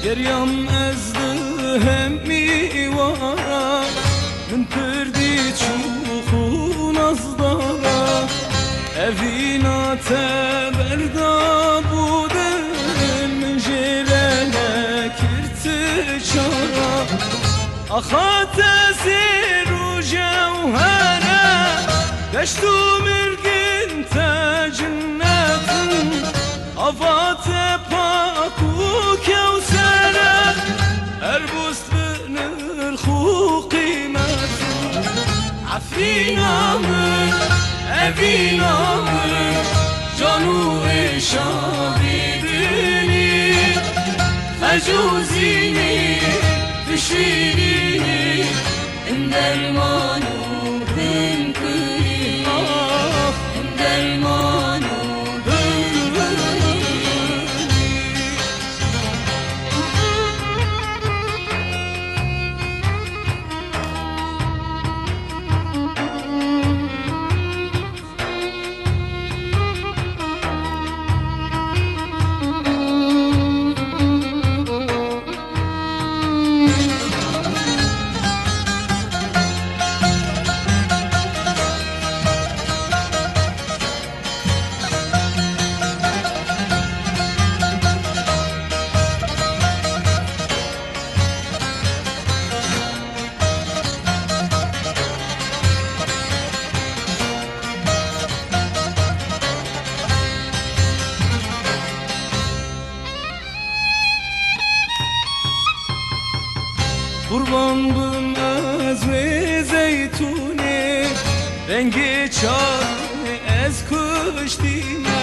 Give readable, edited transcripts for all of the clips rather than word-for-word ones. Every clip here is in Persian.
گریم از همی وارا من پردی چوخون از دارا اوینا تبردا بوده من جلال کرت چارا اخات زیر و جوهره دشتو مرگن تا جنتن آفات پاکو کوسره اربوست بن الخو قیمت عفرینا من اوینا من جانو شابیدنی خجوزینی تشویرینی اندرمانو هنکری اندرمانو قربان بم از زیتونه رنگ چای از کشتینه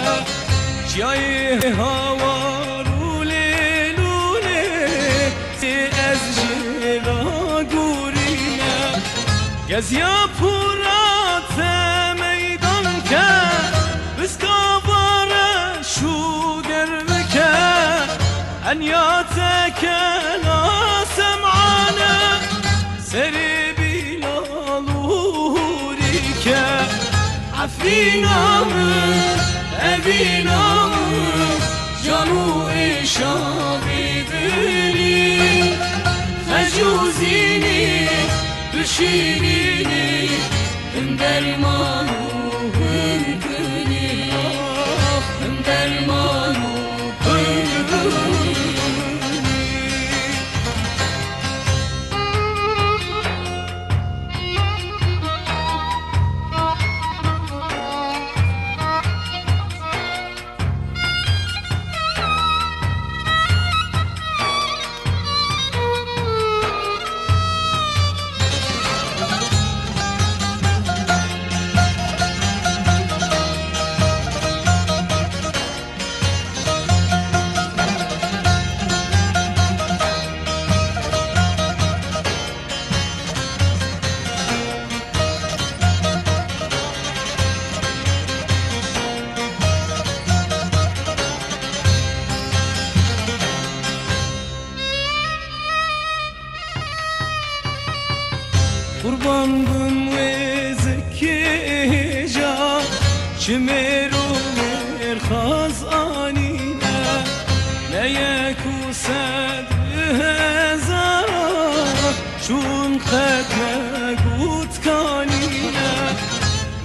جای هوا روله لونه از جلا گورینه گزیا پورات میدان که بسکاواره شو دربکه انیات کلا سمعانه سری بیلالوری که عفرینا من اوینا من جانو شابیدنی خجوزینی دشیرینی اندرمانو هنکنی اندرمانو هنکنی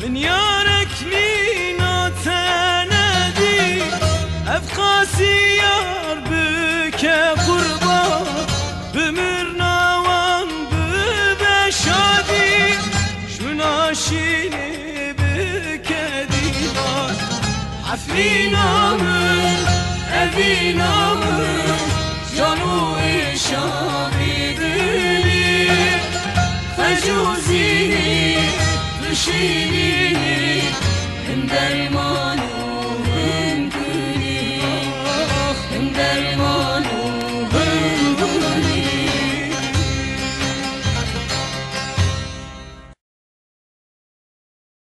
من يارك نينا تندي أفقاسي يار بك قربا بمرنا وان ببشادي شناشيني بك ديار عفرينا من أبينا من جانو إشاري دلي خجوزيني بشيني